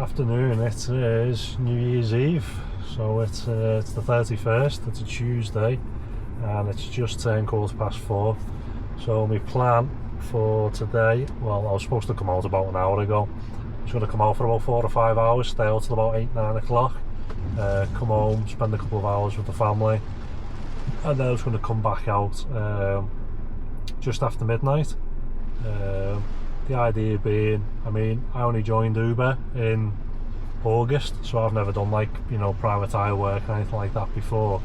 afternoon. It is New Year's Eve, so it's the 31st. It's a Tuesday, and it's just turned 4:15. So my plan for today, well, I was supposed to come out about an hour ago. I was going to come out for about 4 or 5 hours, stay out till about 8-9 o'clock, come home, spend a couple of hours with the family, and then I was going to come back out just after midnight. The idea being, I mean, I only joined Uber in August, so I've never done, like, you know, private hire work or anything like that before,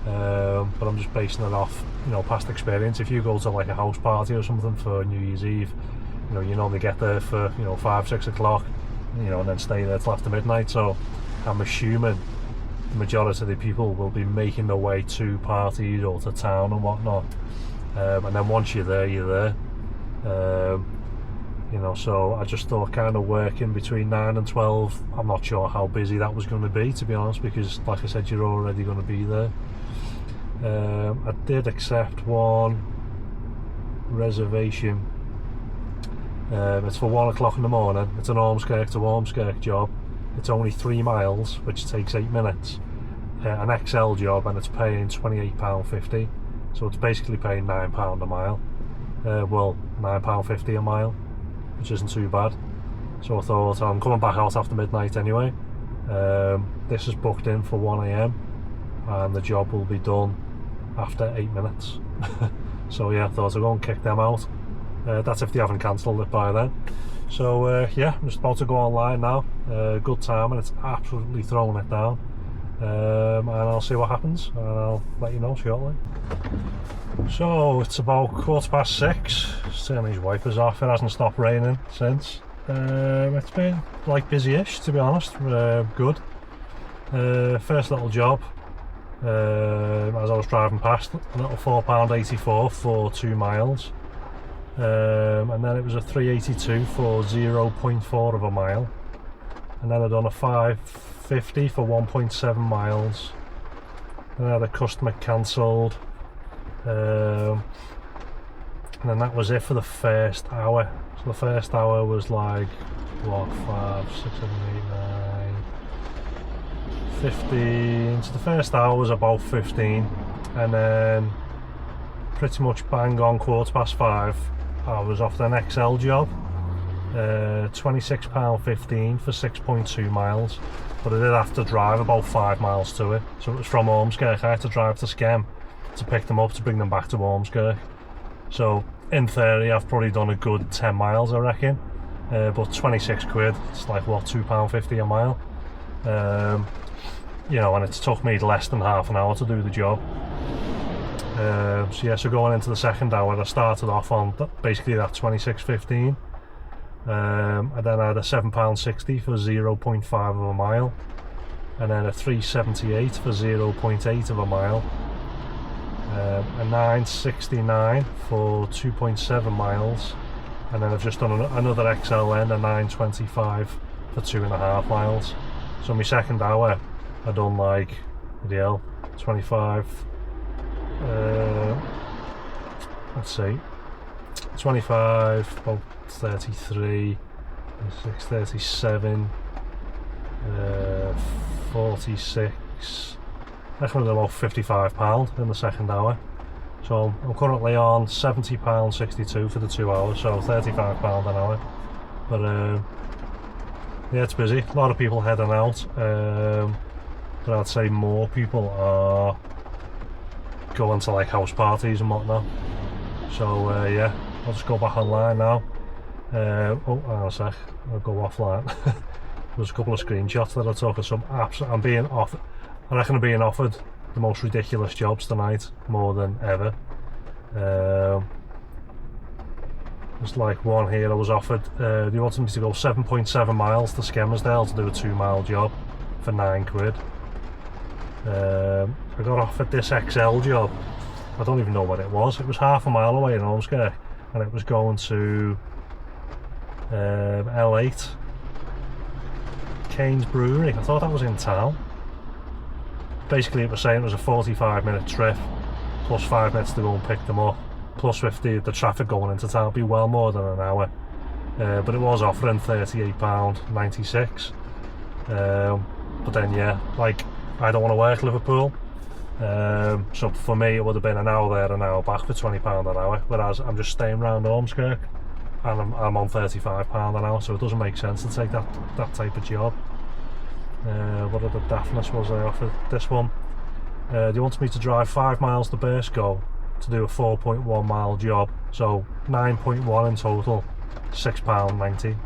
but I'm just basing it off, you know, past experience. If you go to like a house party or something for New Year's Eve, you normally get there for, 5-6 o'clock, and then stay there till after midnight. So I'm assuming the majority of the people will be making their way to parties or to town and whatnot, and then once you're there, you're there. So I just thought kind of working between 9 and 12, I'm not sure how busy that was going to be, to be honest, because like I said, you're already going to be there. I did accept one reservation. It's for 1 o'clock in the morning. It's an Ormskirk to Ormskirk job. It's only 3 miles, which takes 8 minutes. An XL job, and it's paying £28.50. So it's basically paying £9 a mile. Well, £9.50 a mile, which isn't too bad. So I thought, I'm coming back out after midnight anyway. This is booked in for 1 AM, and the job will be done after 8 minutes. So yeah, I thought I'd go and kick them out. That's if they haven't cancelled it by then. So yeah, I'm just about to go online now. Good time, and it's absolutely throwing it down. And I'll see what happens, and I'll let you know shortly. So it's about 6:15. Just turn these wipers off. It hasn't stopped raining since. It's been like busy-ish, to be honest. Good. First little job, as I was driving past, a little £4.84 for 2 miles, and then it was a £3.82 for 0.4 of a mile, and then I'd done a £5.50 for 1.7 miles. Then I had a customer cancelled, and then that was it for the first hour. So the first hour was like, what, 5, 6, 7, 8, 9, 15. So the first hour was about 15, and then pretty much bang on 5:15 I was off an XL job, £26.15 for 6.2 miles, but I did have to drive about 5 miles to it. So it was from Ormskirk. I had to drive to Skem to pick them up, to bring them back to Ormskirk. So in theory I've probably done a good 10 miles, I reckon, but 26 quid, it's like, what, £2.50 a mile, and it's took me less than half an hour to do the job. So going into the second hour, I started off on basically that 26.15, and then I had a £7.60 for 0.5 of a mile, and then a £3.78 for 0.8 of a mile, a £9.69 for 2.7 miles, and then I've just done another XLN, a £9.25 for 2.5 miles. So my second hour, I done like, 25, let's see, 25, about 33, 36, 37, 46, that's really about £55 in the second hour. So I'm currently on £70.62 for the 2 hours, so £35 an hour. But yeah, it's busy. A lot of people heading out, but I'd say more people are going to like house parties and whatnot. So yeah, I'll just go back online now. Oh, hang on a sec, I'll go offline. There's a couple of screenshots that I took of some apps. I reckon I'm being offered the most ridiculous jobs tonight, more than ever. There's like one here I was offered, they wanted me to go 7.7 miles to Skelmersdale to do a 2 mile job for 9 quid. I got offered this XL job. I don't even know what it was. It was half a mile away in Ormskirk, and it was going to L8 Kane's Brewery. I thought that was in town. Basically it was saying it was a 45-minute trip, plus 5 minutes to go and pick them up, plus with the traffic going into town, it'd be well more than an hour. But it was offering £38.96. But then yeah, like I don't want to work Liverpool, so for me it would have been an hour there, an hour back for £20 an hour, whereas I'm just staying around Ormskirk and I'm on £35 an hour, so it doesn't make sense to take that type of job. What other daftness was I offered? This one, they wanted me to drive 5 miles to Burscough to do a 4.1 mile job, so 9.1 in total, £6.90.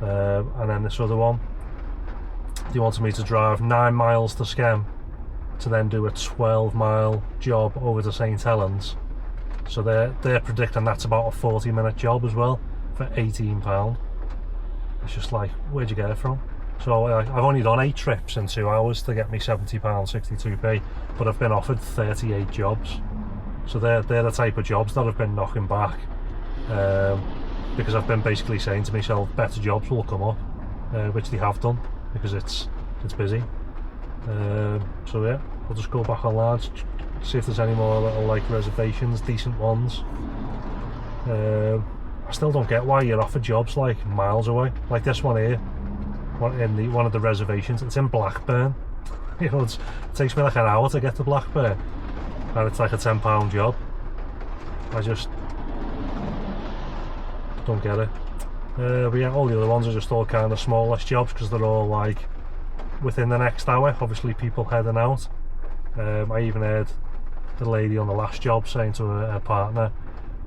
And then this other one, they wanted me to drive 9 miles to Skem to then do a 12-mile job over to St Helens, so they're predicting that's about a 40-minute job as well for £18. It's just like, where'd you get it from? So I've only done 8 trips in 2 hours to get me £70 62p, but I've been offered 38 jobs. So they're the type of jobs that I've been knocking back, because I've been basically saying to myself better jobs will come up, which they have done because it's busy. So yeah, I'll just go back online, see if there's any more little like reservations, decent ones. I still don't get why you're offered jobs like miles away, like this one here. One of the reservations, it's in Blackburn. You know, it takes me like an hour to get to Blackburn, and it's like a £10 job. I just don't get it. But yeah, all the other ones are just all kind of smallish jobs because they're all like within the next hour. Obviously, people heading out. I even heard the lady on the last job saying to her partner,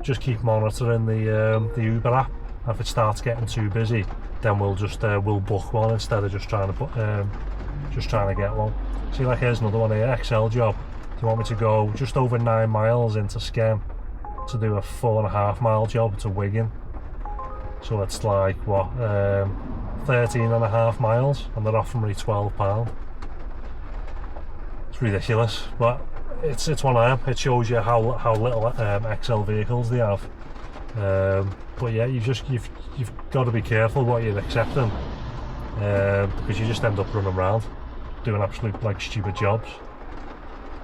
just keep monitoring the Uber app. If it starts getting too busy, then we'll just we'll book one instead of just trying to get one. See, like here's another one here, XL job. They want me to go just over 9 miles into Skem to do a 4.5 mile job to Wigan. So it's like what, 13.5 miles, and they're offering me £12. It's ridiculous, but it's one of them. It shows you how little XL vehicles they have. But yeah, you've got to be careful what you're accepting, because you just end up running around doing absolute like stupid jobs.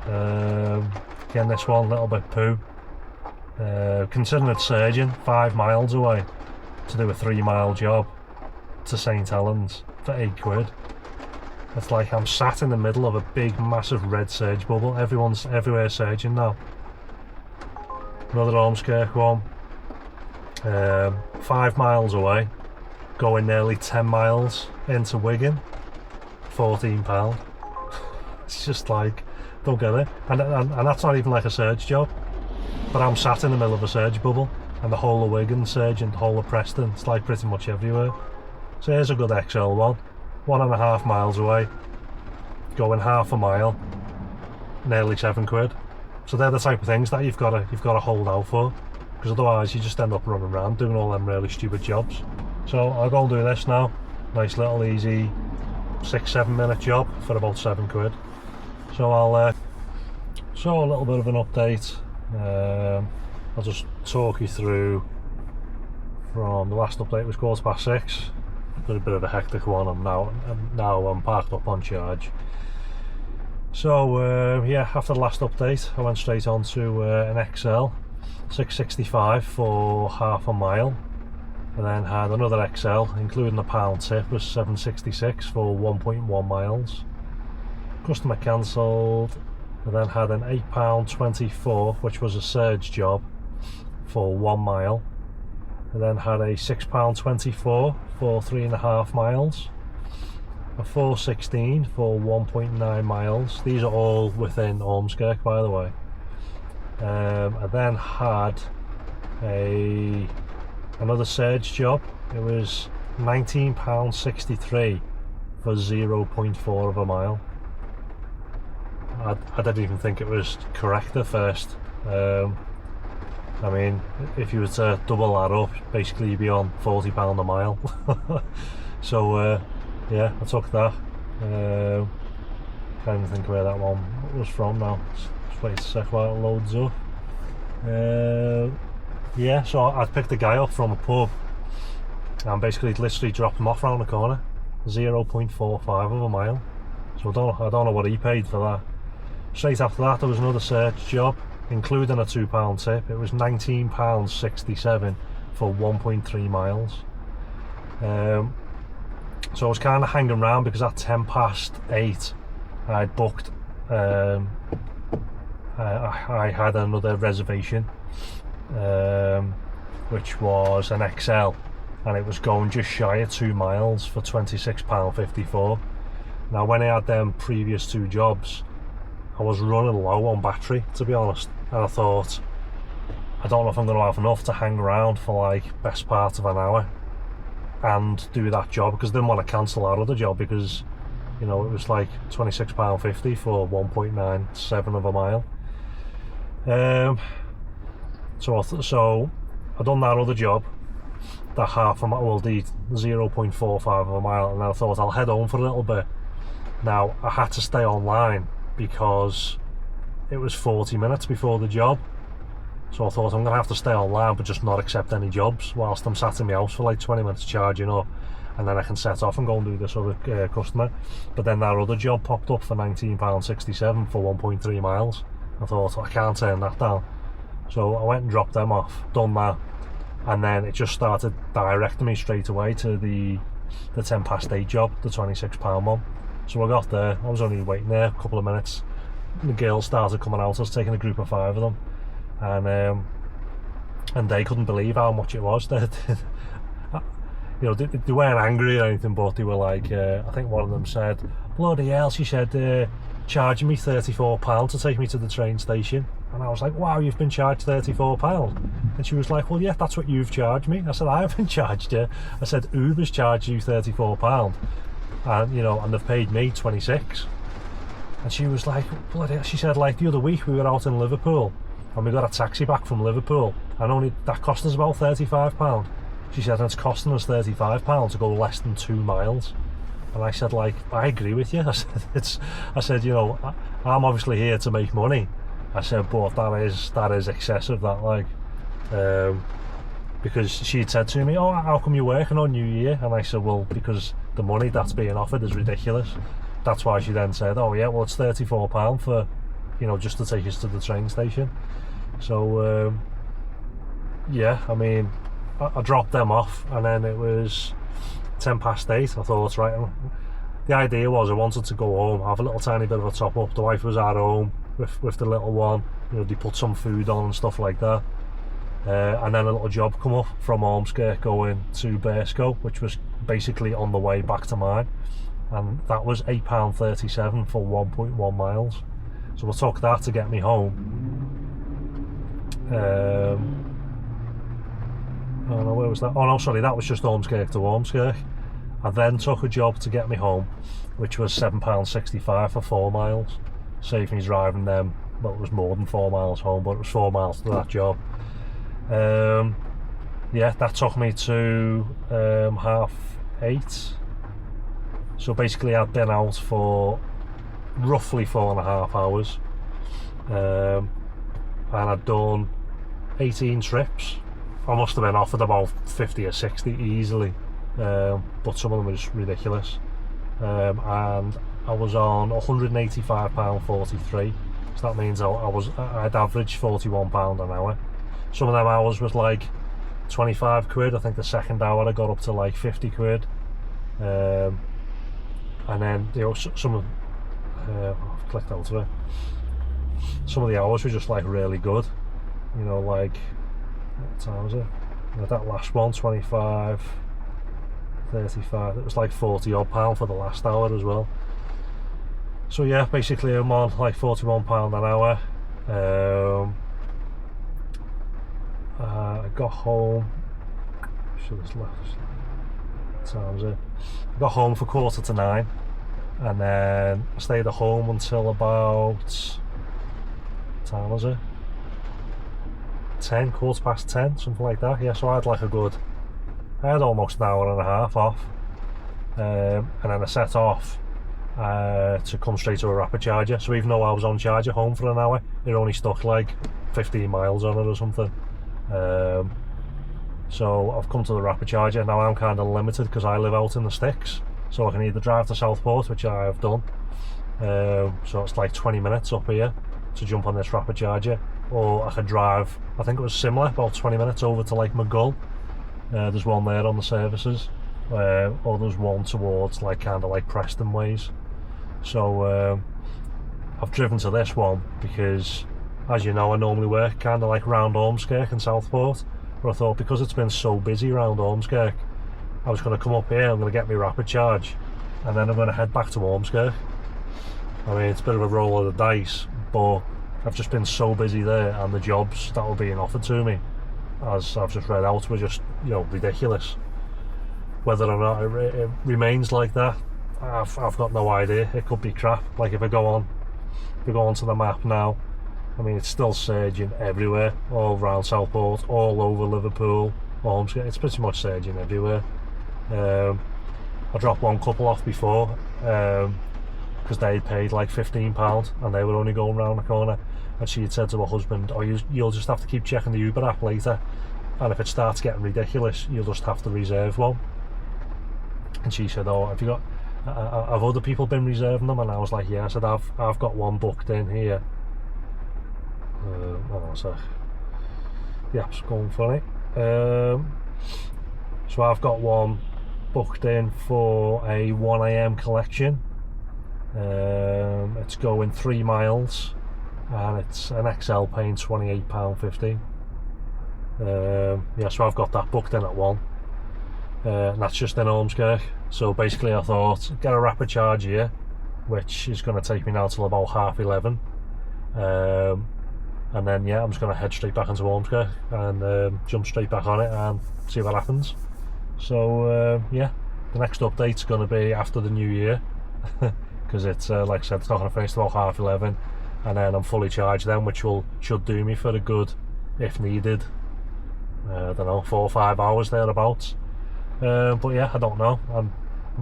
Again, this one, little bit poo. Considering it's surging 5 miles away to do a 3 mile job to St Helens for £8. It's like I'm sat in the middle of a big massive red surge bubble. Everyone's everywhere surging now. Another Ormskirk one, 5 miles away, going nearly 10 miles into Wigan, £14. It's just like, don't get it. And that's not even like a surge job, but I'm sat in the middle of a surge bubble, and the whole of Wigan surging, the whole of Preston, it's like pretty much everywhere. So here's a good XL one, 1.5 miles away, going half a mile, nearly £7. So they're the type of things that you've got to hold out for, because otherwise you just end up running around doing all them really stupid jobs. So I'll go and do this now. Nice little easy 6-7 minute job for about £7. So I'll show a little bit of an update. I'll just talk you through from the last update. It was 6:15. A bit of a hectic one. Now I'm parked up on charge. So yeah, after the last update I went straight on to an XL 665 for half a mile, and then had another XL including the pound tip was 766 for 1.1 miles. Customer cancelled, and then had an £8.24 which was a surge job for 1 mile, and then had a £6.24 for 3.5 miles, a 4.16 for 1.9 miles. These are all within Ormskirk, by the way. I then had another surge job. It was £19.63 for 0.4 of a mile. I didn't even think it was correct at first. I mean, if you were to double that up, basically you'd be on £40 a mile. So yeah, I took that. Can't even think where that one was from now. Just wait a sec while it loads up. Yeah, so I picked a guy up from a pub and basically literally dropped him off round the corner. 0.45 of a mile. So I don't know what he paid for that. Straight after that there was another search job, including a £2 tip. It was £19.67 for 1.3 miles. So I was kind of hanging around because at 8:10 I'd booked, I had another reservation, which was an XL, and it was going just shy of 2 miles for £26.54. Now when I had them previous 2 jobs, I was running low on battery, to be honest, and I thought, I don't know if I'm going to have enough to hang around for like best part of an hour and do that job, because I didn't want to cancel our other job because, you know, it was like £26.50 for 1.97 of a mile. So I done that other job, that half a mile, well, the 0.45 of a mile, and I thought I'll head home for a little bit. Now I had to stay online because it was 40 minutes before the job, so I thought I'm gonna have to stay online but just not accept any jobs whilst I'm sat in my house for like 20 minutes charging up, and then I can set off and go and do this other customer. But then that other job popped up for £19.67 for 1.3 miles. I thought, I can't turn that down, so I went and dropped them off, done that, and then it just started directing me straight away to the 8:10 job, the £26 one. So I got there, I was only waiting there a couple of minutes, the girls started coming out. I was taking a group of 5 of them, and they couldn't believe how much it was. They weren't angry or anything, but they were like, I think one of them said, bloody hell, she said, charging me £34 to take me to the train station. And I was like, wow, you've been charged £34? And she was like, well, yeah, that's what you've charged me. I said, I haven't charged you. I said, Uber's charged you £34, and you know, and they've paid me 26. And she was like, bloody hell. She said, like, the other week we were out in Liverpool and we got a taxi back from Liverpool, and only that cost us about £35. She said, and it's costing us £35 to go less than 2 miles. And I said, like, I agree with you. I said, you know, I'm obviously here to make money. I said, but that is excessive, that, like, because she had said to me, oh, how come you're working on New Year? And I said, well, because the money that's being offered is ridiculous. That's why she then said, oh yeah, well, it's £34 for, you know, just to take us to the train station. So yeah, I mean, I dropped them off, and then it was 8:10. I thought, right, the idea was I wanted to go home, have a little tiny bit of a top up. The wife was at home with the little one, you know, they put some food on and stuff like that, and then a little job come up from Ormskirk going to Burscough, which was basically on the way back to mine, and that was £8.37 for 1.1 miles. So I took that to get me home. Oh no, where was that? Oh no, sorry, that was just Ormskirk to Ormskirk. I then took a job to get me home, which was £7.65 for 4 miles. Saved me driving them, well, it was more than 4 miles home, but it was 4 miles to that job. Yeah, that took me to 8:30. So basically I'd been out for roughly 4.5 hours, and I'd done 18 trips. I must have been offered about 50 or 60 easily, but some of them was ridiculous, and I was on £185.43, so that means I'd averaged £41 an hour. Some of them hours was like 25 quid. I think the second hour I got up to like 50 quid, and then, you know, some of I've clicked out of it. Some of the hours were just like really good, you know, like, what time was it? You know, that last one, 25, 35, it was like 40 odd pound for the last hour as well. So yeah, basically I'm on like £41 an hour. I got home, should have left, what time was it? I got home for 9:15, and then I stayed at home until about, what time was it? 10, 10:15, something like that. Yeah, so I had like I had almost an hour and a half off, and then I set off to come straight to a rapid charger. So even though I was on charger home for an hour, it only stuck like 15 miles on it or something. So I've come to the rapid charger. Now I'm kind of limited because I live out in the sticks, so I can either drive to Southport, which I have done, so it's like 20 minutes up here to jump on this rapid charger, or I could drive, I think it was similar, about 20 minutes over to like Maghull. There's one there on the services, others one towards like kind of like Preston ways. So I've driven to this one because, as you know, I normally work kind of like round Ormskirk and Southport, but I thought because it's been so busy round Ormskirk, I was going to come up here, I'm going to get my rapid charge, and then I'm going to head back to Ormskirk. I mean, it's a bit of a roll of the dice, but I've just been so busy there, and the jobs that were being offered to me, as I've just read out, were just, you know, ridiculous. Whether or not it remains like that, I've got no idea. It could be crap. Like if I go onto the map now, I mean, it's still surging everywhere, all around Southport, all over Liverpool, Ormskirk. It's pretty much surging everywhere. I dropped one couple off before because they paid like £15 and they were only going round the corner, and she had said to her husband, "Oh, you'll just have to keep checking the Uber app later, and if it starts getting ridiculous, you'll just have to reserve one." And she said, "Oh, have you got? Have other people been reserving them?" And I was like, "Yeah." I said, "I've got one booked in here." Hold on a sec. The app's going funny. So I've got one booked in for a 1 AM collection. It's going 3 miles, and it's an XL paying £28.50. Yeah, so I've got that booked in at 1. And that's just in Ormskirk. So basically I thought, get a rapid charge here, which is going to take me now till about 11:30. And then yeah, I'm just going to head straight back into Ormskirk and jump straight back on it and see what happens. So yeah, the next update's going to be after the new year, because it's like I said, it's not going to finish till about 11:30, and then I'm fully charged then, which should do me for a good, if needed, I don't know, 4 or 5 hours thereabouts. But yeah, I don't know. I'm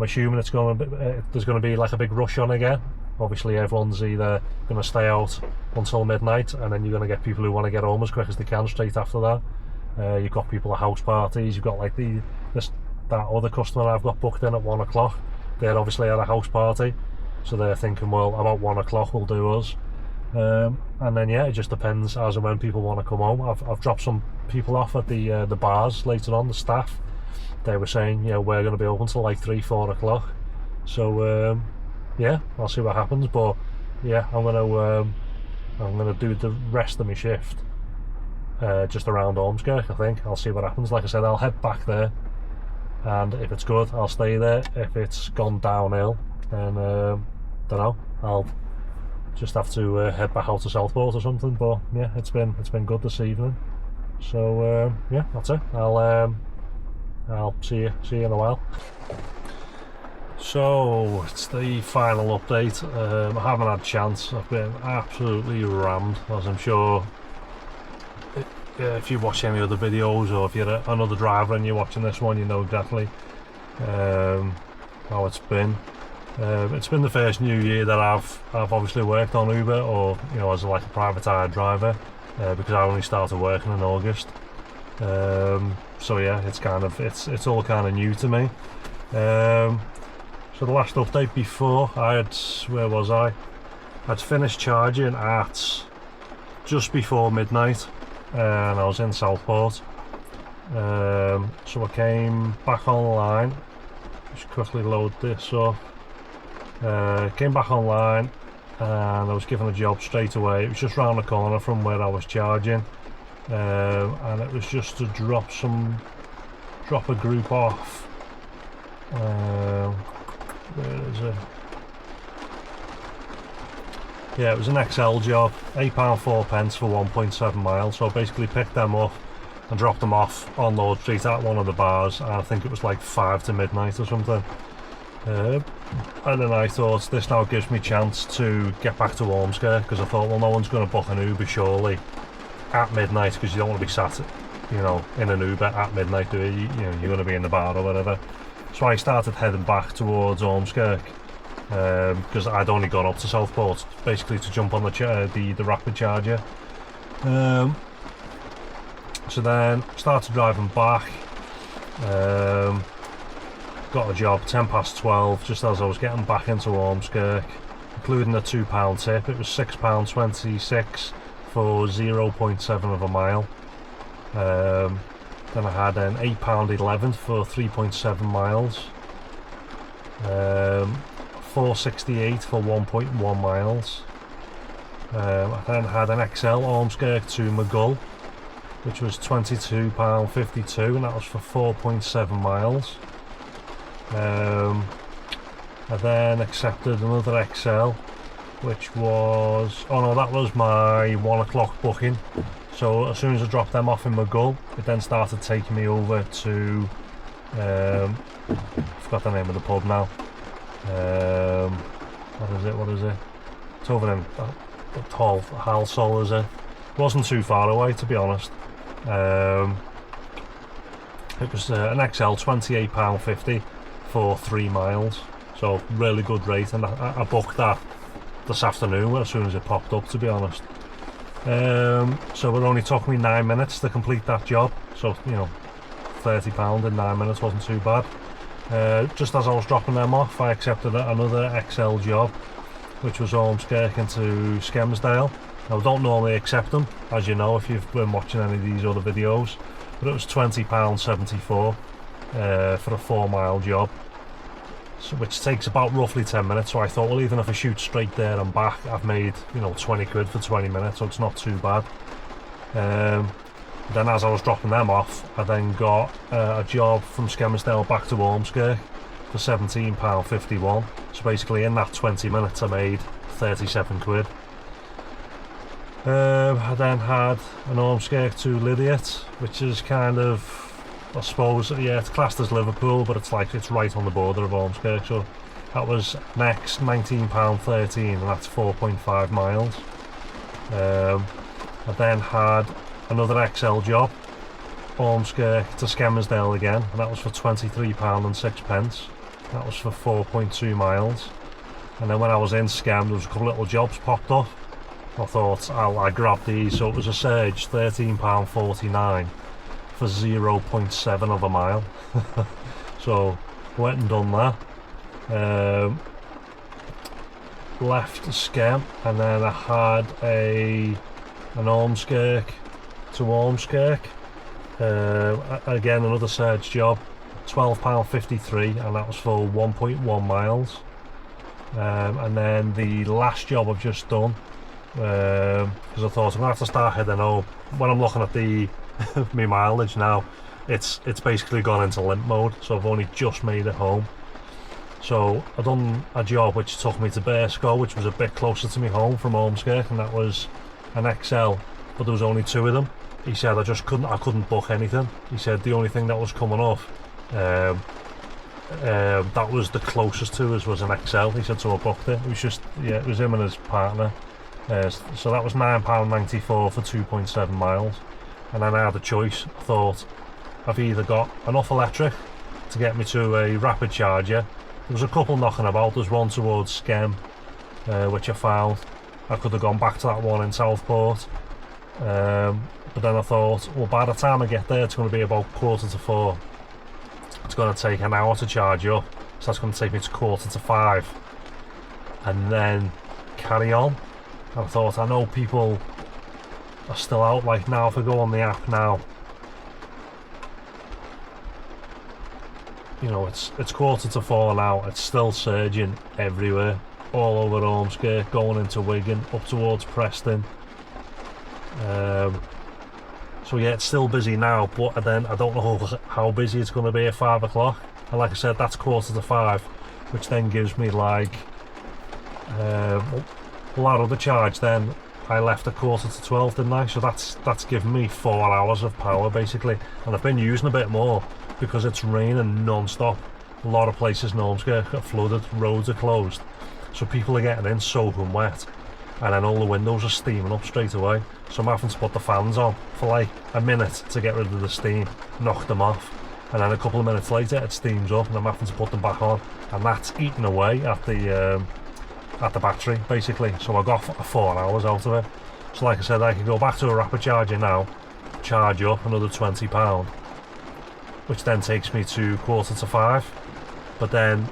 assuming it's going to be, there's going to be like a big rush on again. Obviously everyone's either going to stay out until midnight, and then you're going to get people who want to get home as quick as they can straight after that. You've got people at house parties. You've got like that other customer I've got booked in at 1 o'clock. They're obviously at a house party, so they're thinking, well, about 1 o'clock will do us. And then yeah, it just depends as and when people want to come home. I've dropped some people off at the bars later on, the staff. They were saying, you know, we're going to be open till like 3-4 o'clock. So yeah, I'll see what happens. But yeah, I'm gonna do the rest of my shift just around Ormskirk. I think I'll see what happens. Like I said, I'll head back there, and if it's good, I'll stay there. If it's gone downhill, then don't know, I'll just have to head back out to Southport or something. But yeah, it's been good this evening. So yeah, that's it. I'll see you in a while. So it's the final update. I haven't had a chance. I've been absolutely rammed, as I'm sure if you watch any other videos, or if you're another driver and you're watching this one, you know exactly how it's been. It's been the first new year that I've obviously worked on Uber, or you know, as like a private hire driver, because I only started working in August. So yeah, it's all kind of new to me. So the last update before, where was I? I'd finished charging at just before midnight, and I was in Southport. So I came back online. Just quickly load this up. Came back online, and I was given a job straight away. It was just round the corner from where I was charging, and it was just to drop a group off. Where is it? Yeah, it was an XL job, £8.04 for 1.7 miles. So I basically picked them up and dropped them off on Lord Street at one of the bars, and I think it was like 5 to midnight or something. And then I thought, this now gives me a chance to get back to Ormskirk, because I thought, well, no one's going to book an Uber surely at midnight, because you don't want to be sat, you know, in an Uber at midnight, do you? You know, you're going to be in the bar or whatever. So I started heading back towards Ormskirk, because I'd only gone up to Southport basically to jump on the rapid charger. So then started driving back. Got a job 12:10, just as I was getting back into Ormskirk, including a £2 tip. It was £6.26 for 0.7 of a mile. Then I had an £8.11 for 3.7 miles. 4.68 for 1.1 miles. I then had an XL Ormskirk to Maghull, which was £22.52, and that was for 4.7 miles. I then accepted another XL, which was, oh no, that was my 1 o'clock booking. So as soon as I dropped them off in Maghull, it then started taking me over to, I forgot the name of the pub now. What is it? It's over in Hull, is it? It wasn't too far away, to be honest. It was an XL £28.50 for 3 miles. So really good rate, and I booked that this afternoon as soon as it popped up, to be honest. So it only took me 9 minutes to complete that job, so you know, £30 in 9 minutes wasn't too bad. Just as I was dropping them off, I accepted another XL job, which was Ormskirk into Skelmersdale. Now I don't normally accept them, as you know if you've been watching any of these other videos, but it was £20.74 for a 4 mile job. So, which takes about roughly 10 minutes, so I thought, well, even if I shoot straight there and back, I've made, you know, 20 quid for 20 minutes, so it's not too bad. Then as I was dropping them off, I then got a job from Skelmersdale back to Ormskirk for £17.51, so basically in that 20 minutes I made 37 quid. I then had an Ormskirk to Lydiate, which is kind of, I suppose, yeah, it's classed as Liverpool, but it's like, it's right on the border of Ormskirk, so that was next £19.13, and that's 4.5 miles. I then had another XL job, Ormskirk to Skelmersdale again, and that was for £23.06. That was for 4.2 miles. And then when I was in Skem, there was a couple little jobs popped up. I thought I grabbed these, so it was a surge, £13.49 for 0.7 of a mile. So went and done that. Left Skem, and then I had an Ormskirk to Ormskirk. Again, another surge job, £12.53, and that was for 1.1 miles. And then the last job I've just done, because I thought I'm gonna have to start heading home. When I'm looking at the my mileage now, it's basically gone into limp mode, so I've only just made it home. So I've done a job which took me to Bearscough, which was a bit closer to me home from Ormskirk, and that was an XL, but there was only 2 of them. He said I couldn't book anything. He said the only thing that was coming off, that was the closest to us, was an XL. He said, so I booked it. It was just, yeah, it was him and his partner. So that was £9.94 for 2.7 miles. And then I had a choice. I thought, I've either got enough electric to get me to a rapid charger. There was a couple knocking about. There's one towards Skem, which I found. I could have gone back to that one in Southport. But then I thought, well, by the time I get there, it's going to be about 4:45. It's going to take an hour to charge up, so that's going to take me to 4:45, and then carry on. And I thought, I know people are still out. Like now, if I go on the app now, you know, it's 4:45 now. It's still surging everywhere, all over Ormskirk, going into Wigan, up towards Preston. So yeah, it's still busy now, but then I don't know how busy it's going to be at 5 o'clock. And like I said, that's 4:45, which then gives me like a lot of the charge. Then I left at 11:45, didn't I? So that's given me 4 hours of power basically, and I've been using a bit more because it's raining non-stop. A lot of places in Ormskirk are flooded, roads are closed, so people are getting in soaking wet, and then all the windows are steaming up straight away. So I'm having to put the fans on for like a minute to get rid of the steam, knock them off, and then a couple of minutes later it steams up and I'm having to put them back on, and that's eating away at the battery basically. So I got 4 hours out of it. So like I said, I can go back to a rapid charger now, charge up another £20, which then takes me to 4:45. But then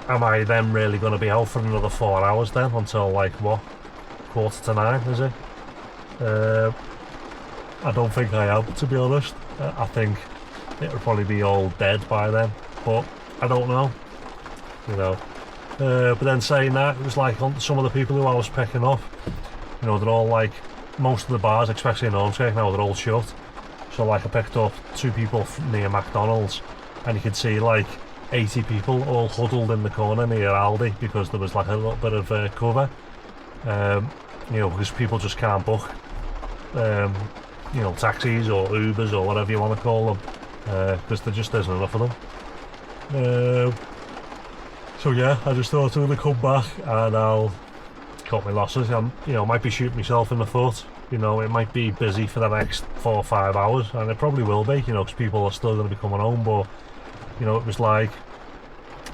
am I then really going to be out for another 4 hours then, until like what, 8:45, is it? I don't think I am, to be honest. I think it would probably be all dead by then, but I don't know, you know. But then saying that, it was like some of the people who I was picking up, you know, they're all like, most of the bars, especially in Ormskirk now, they're all shut. So like I picked up 2 people near McDonald's, and you could see like 80 people all huddled in the corner near Aldi because there was like a little bit of cover. You know, because people just can't book, you know, taxis or Ubers or whatever you want to call them, because there just isn't enough of them. So yeah, I just thought I'm going to come back and I'll cut my losses. You know, might be shooting myself in the foot. You know, it might be busy for the next 4 or 5 hours, and it probably will be, you know, because people are still going to be coming home. But you know, it was like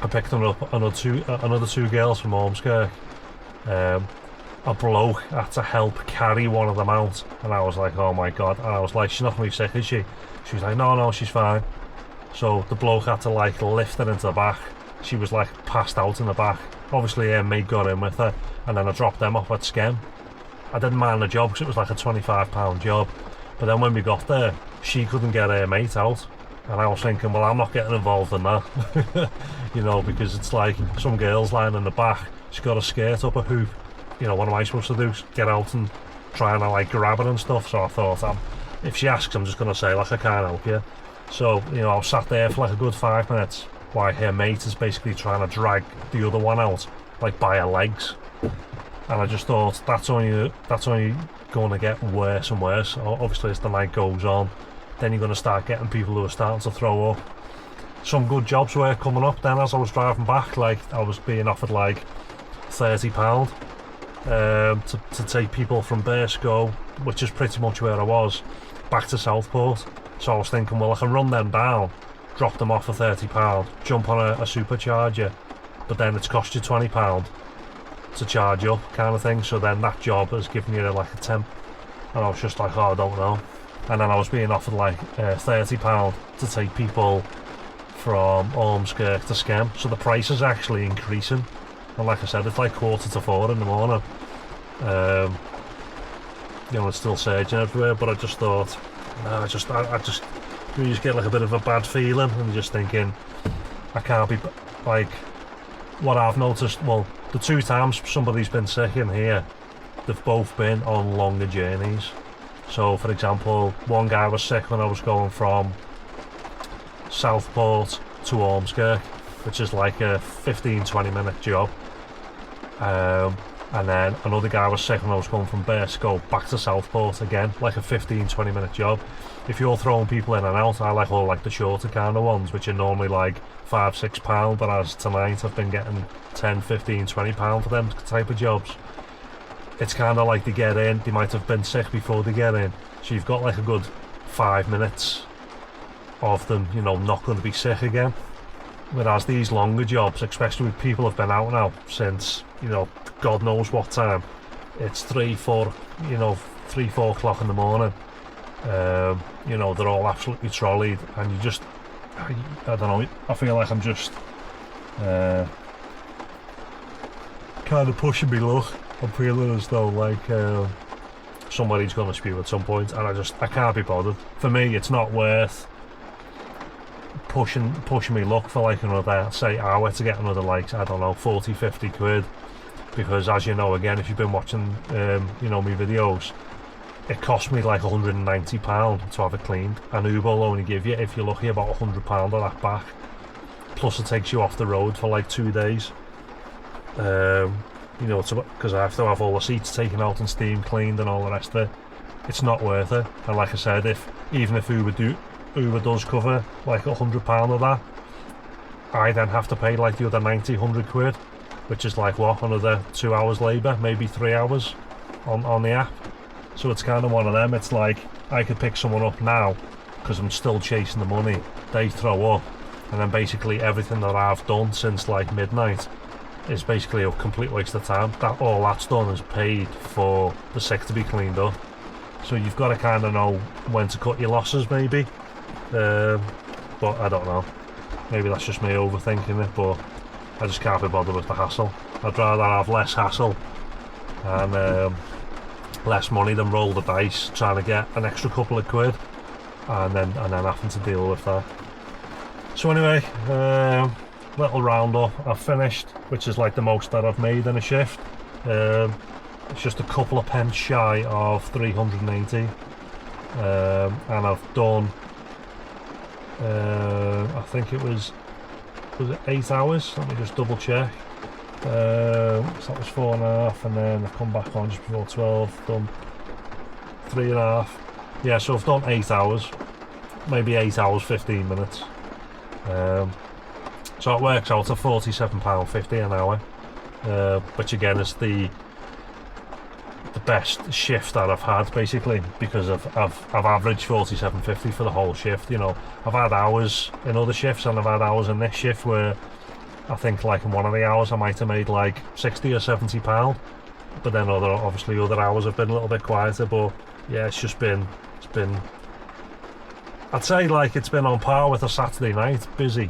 I picked up another two girls from Ormskirk. A bloke had to help carry one of them out, and I was like, oh my god. And I was like, she's not gonna be sick, is she? She was like, no, she's fine. So the bloke had to like lift her into the back. She was like passed out in the back. Obviously her mate got in with her, and then I dropped them off at Skem. I didn't mind the job because it was like a £25 job, but then when we got there, she couldn't get her mate out, and I was thinking, well, I'm not getting involved in that. You know, because it's like some girl's lying in the back, she's got a skirt up a hoop. You know, what am I supposed to do? Get out and try and like grab her and stuff. So I thought, if she asks, I'm just going to say like, I can't help you. So, you know, I was sat there for like a good 5 minutes while her mate is basically trying to drag the other one out, like by her legs. And I just thought, that's only going to get worse and worse. Obviously as the night goes on, then you're going to start getting people who are starting to throw up. Some good jobs were coming up then as I was driving back. Like I was being offered like £30 to take people from Burscough, which is pretty much where I was, back to Southport. So I was thinking, well, I can run them down, drop them off for £30, jump on a supercharger, but then it's cost you £20 to charge up, kind of thing. So then that job has given you like a temp, and I was just like, oh, I don't know. And then I was being offered like £30 to take people from Ormskirk to Skem, so the price is actually increasing. And like I said, it's like 3:45 in the morning. You know, it's still surging everywhere, but I just thought, I just you just get like a bit of a bad feeling, and just thinking, I can't be like, what I've noticed, well, the 2 times somebody's been sick in here, they've both been on longer journeys. So for example, one guy was sick when I was going from Southport to Ormskirk, which is like a 15-20 minute job. And then another guy was sick when I was going from Burscough back to Southport, again like a 15-20 minute job. If you're throwing people in and out, I like all like the shorter kind of ones, which are normally like £5-6, but as tonight I've been getting £10-15-20 for them type of jobs. It's kind of like they get in, they might have been sick before they get in, so you've got like a good 5 minutes of them, you know, not going to be sick again. Whereas these longer jobs, especially with people who've been out now since, you know, God knows what time, it's 3-4 o'clock in the morning. You know, they're all absolutely trolleyed, and you just, I don't know, I feel like I'm just kind of pushing me luck. I'm feeling as though like somebody's going to spew at some point, and I can't be bothered. For me, it's not worth pushing me luck for like another, say, hour to get another, like, I don't know, 40-50 quid, because as you know, again, if you've been watching you know, my videos, it cost me like £190 to have it cleaned, and Uber will only give you, if you're lucky, about £100 of that back, plus it takes you off the road for like 2 days. You know, because I have to have all the seats taken out and steam cleaned and all the rest of it. It's not worth it. And like I said, even if Uber does cover like £100 of that, I then have to pay like the other 90-100 quid, which is like what, another 2 hours labour, maybe 3 hours on the app. So it's kind of one of them. It's like I could pick someone up now because I'm still chasing the money, they throw up, and then basically everything that I've done since like midnight is basically a complete waste of time. All that's done is paid for the sick to be cleaned up. So you've got to kind of know when to cut your losses, maybe. But I don't know. Maybe that's just me overthinking it, but I just can't be bothered with the hassle. I'd rather have less hassle and less money than roll the dice trying to get an extra couple of quid. and then having to deal with that. So anyway, little roundup. I've finished, which is like the most that I've made in a shift. It's just a couple of pence shy of 380, and I've done, I think it was it 8 hours? Let me just double check. So that was 4.5, and then I've come back on just before 12, done 3.5. Yeah, so I've done 8 hours, maybe 8 hours 15 minutes. So it works out to £47.50 an hour, which again is the best shift that I've had, basically, because I've averaged £47.50 for the whole shift. You know, I've had hours in other shifts and I've had hours in this shift where I think like in one of the hours I might have made like £60 or £70, but then obviously other hours have been a little bit quieter. But yeah, it's been I'd say like it's been on par with a Saturday night, busy,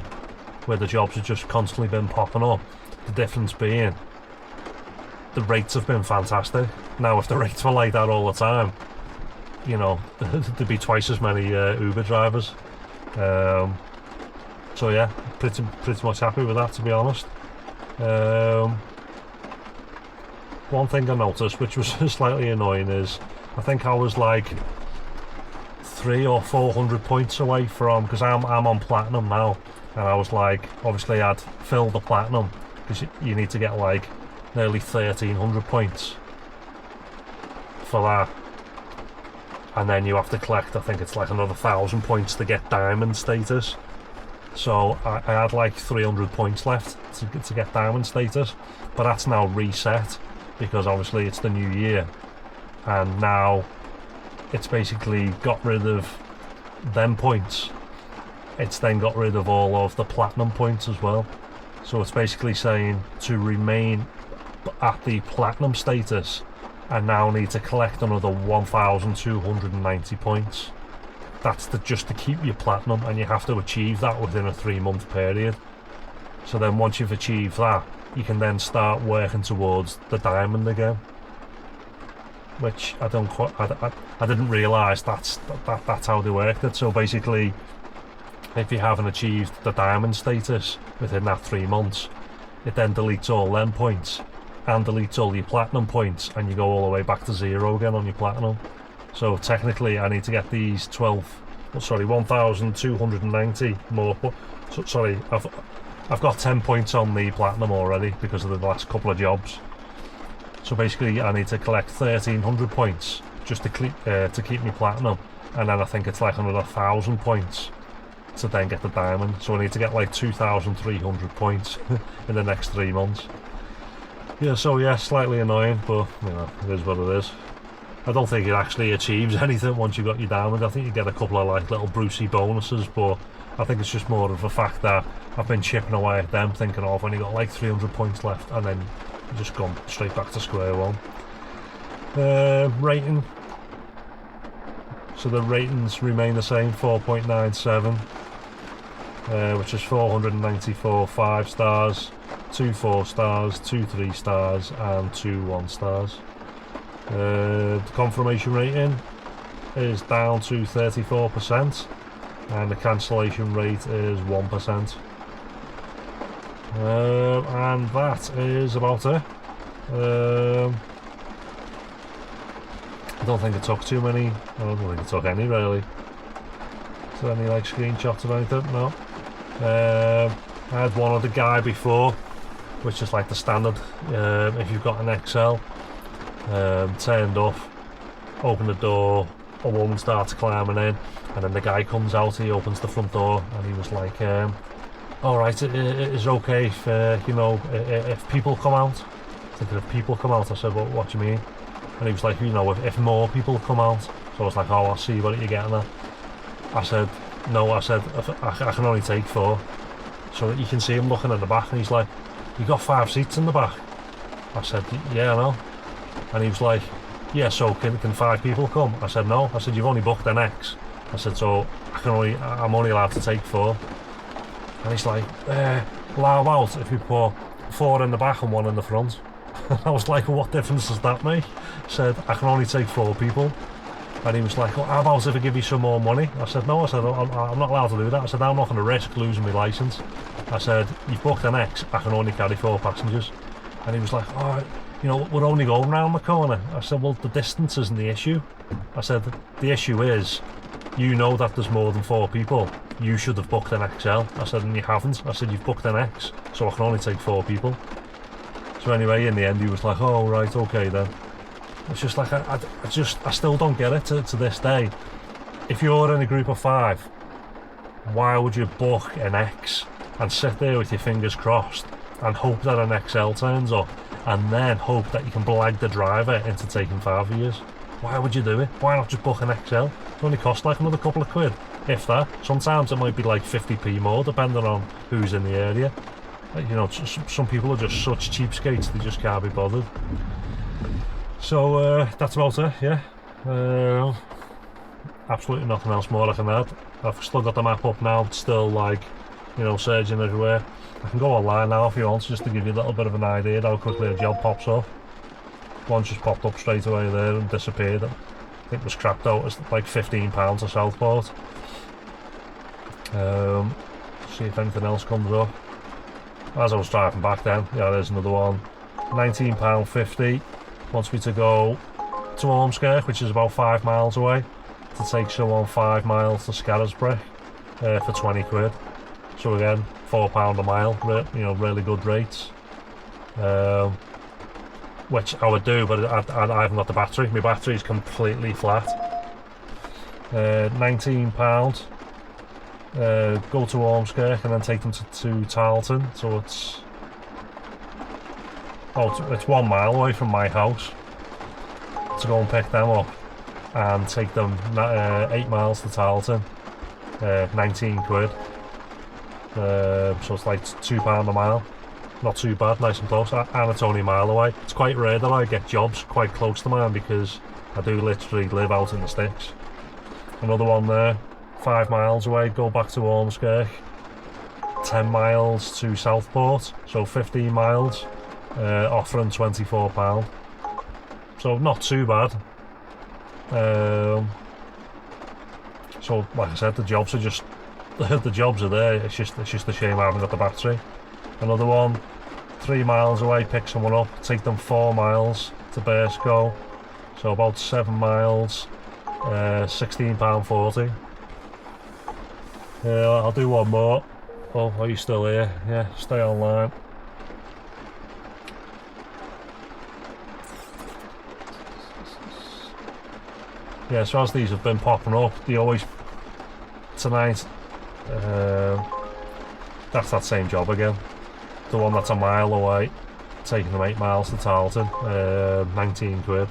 where the jobs have just constantly been popping up. The difference being the rates have been fantastic. Now if the rates were like that all the time, you know, there'd be twice as many Uber drivers. So yeah, pretty much happy with that, to be honest. One thing I noticed, which was slightly annoying, is I think I was like 300 or 400 points away from, because I'm on platinum now, and I was like, obviously I'd filled the platinum, because you need to get like nearly 1,300 points for that, and then you have to collect, I think it's like another 1,000 points to get diamond status. So I had like 300 points left to get diamond status, but that's now reset because obviously it's the new year, and now it's basically got rid of them points. It's then got rid of all of the platinum points as well. So it's basically saying to remain at the platinum status, and now need to collect another 1,290 points. That's just to keep your platinum, and you have to achieve that within a 3-month period. So then once you've achieved that, you can then start working towards the diamond again, which I didn't realise that's how they worked it. So basically, if you haven't achieved the diamond status within that 3 months, it then deletes all them points and deletes all your platinum points, and you go all the way back to 0 again on your platinum. So technically I need to get these 1,290 more. Sorry, I've got 10 points on the platinum already because of the last couple of jobs. So basically I need to collect 1,300 points just to keep me platinum, and then I think it's like another 1,000 points to then get the diamond. So I need to get like 2,300 points in the next 3 months. Yeah, so yeah, slightly annoying, but you know, it is what it is. I don't think it actually achieves anything once you've got your diamond. I think you get a couple of like little Brucey bonuses, but I think it's just more of a fact that I've been chipping away at them, thinking, oh, I've only got like 300 points left, and then just gone straight back to square one. Rating. So the ratings remain the same, 4.97, which is 494 5 stars, 2 4 stars, 2 3 stars, and 2 1 stars. The confirmation rating is down to 34%, and the cancellation rate is 1%. And that is about it. I don't think it took too many. I don't think it took any, really. Is there any like screenshots or anything? No. I had one other guy before, which is like the standard. If you've got an XL, turned up, open the door, a woman starts climbing in, and then the guy comes out, he opens the front door, and he was like, alright, it is okay if, you know, if people come out. Thinking if people come out, I said, well, what do you mean? And he was like, you know, if more people come out. So I was like, oh, I'll see what you're getting at. I said, no, I said, I can only take 4. So you can see him looking at the back, and he's like, you got 5 seats in the back? I said, yeah, I know. And he was like, yeah, so can 5 people come? I said, no. I said, you've only booked an X. I said, so I'm only allowed to take 4. And he's like, allow out if you put 4 in the back and 1 in the front. I was like, well, what difference does that make? Said, I can only take 4 people. And he was like, "Oh, how about if I give you some more money?" I said, "No," I said, I'm not allowed to do that. I said, "I'm not going to risk losing my licence." I said, "You've booked an X, I can only carry 4 passengers." And he was like, "Oh, you know, we're only going round the corner." I said, "Well, the distance isn't the issue." I said, "The issue is, you know that there's more than 4 people. You should have booked an XL." I said, "And you haven't." I said, "You've booked an X, so I can only take 4 people." So anyway, in the end, he was like, "Oh, right, okay then." It's just like, I still don't get it to this day. If you're in a group of 5, why would you book an X and sit there with your fingers crossed and hope that an XL turns up and then hope that you can blag the driver into taking 5 of yours? Why would you do it? Why not just book an XL? It only costs like another couple of quid, if that. Sometimes it might be like 50p more depending on who's in the area. You know, some people are just such cheapskates, they just can't be bothered. So that's about it, yeah. Absolutely nothing else more I can add. I've still got the map up now, it's still like, you know, surging everywhere. I can go online now if you want, just to give you a little bit of an idea how quickly a job pops up. One just popped up straight away there and disappeared. I think it was crapped out as like £15 to Southport. See if anything else comes up. As I was driving back then, yeah, there's another one. £19.50. Wants me to go to Ormskirk, which is about 5 miles away, to take someone 5 miles to Skelmersdale for 20 quid. So again, £4 a mile, you know, really good rates. Which I would do, but I haven't got the battery. My battery's completely flat. £19. Go to Ormskirk and then take them to Tarleton. So it's 1 mile away from my house to go and pick them up and take them 8 miles to Tarleton. 19 quid. So it's like £2 a mile. Not too bad, nice and close, and it's only a mile away. It's quite rare that I get jobs quite close to mine because I do literally live out in the sticks. Another one there, 5 miles away, go back to Ormskirk. 10 miles to Southport, so 15 miles, offering £24. So not too bad. So like I said, the jobs are just the jobs are there. It's just a shame I haven't got the battery. Another one, 3 miles away, pick someone up, take them 4 miles to Burscough, so about 7 miles, £16.40. I'll do one more. Oh, are you still here? Yeah, stay online. Yeah, so as these have been popping up, they always, tonight, that's that same job again. The one that's a mile away, taking them 8 miles to Tarleton, 19 quid.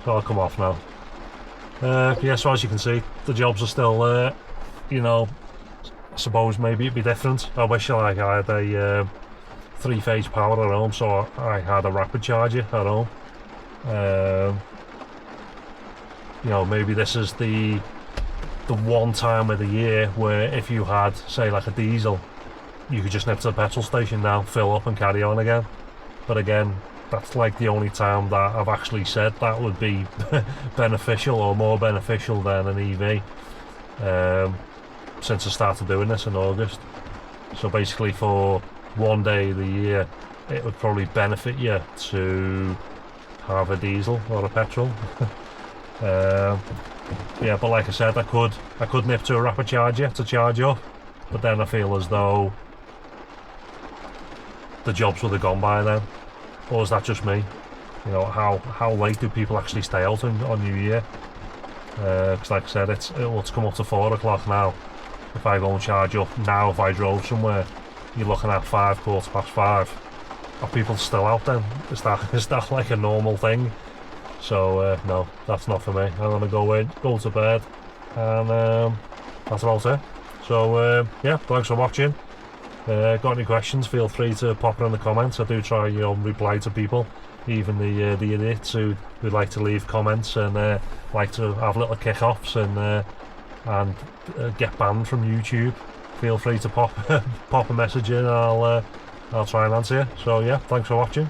So I'll come off now. Yeah, so as you can see, the jobs are still there. You know, I suppose maybe it'd be different. I wish I had a 3-phase power at home, so I had a rapid charger at home. You know, maybe this is the one time of the year where if you had, say, like a diesel, you could just nip to the petrol station now, fill up and carry on again. But again, that's like the only time that I've actually said that would be beneficial or more beneficial than an EV since I started doing this in August. So basically for one day of the year it would probably benefit you to have a diesel or a petrol. Yeah, but like I said, I could nip to a rapid charger to charge up, but then I feel as though the jobs would have gone by then. Or is that just me? You know, how late do people actually stay out on New Year? Because like I said, it'll come up to 4 o'clock now. If I go and charge up now, if I drove somewhere, you're looking at 5:15. Are people still out then? Is that like a normal thing? So no, that's not for me. I'm gonna go in, go to bed, and that's about it. So yeah, thanks for watching. Got any questions, feel free to pop it in the comments. I do try, you know, reply to people, even the idiots who like to leave comments and like to have little kick-offs and get banned from YouTube. Feel free to pop a message in and I'll try and answer you. So yeah, thanks for watching.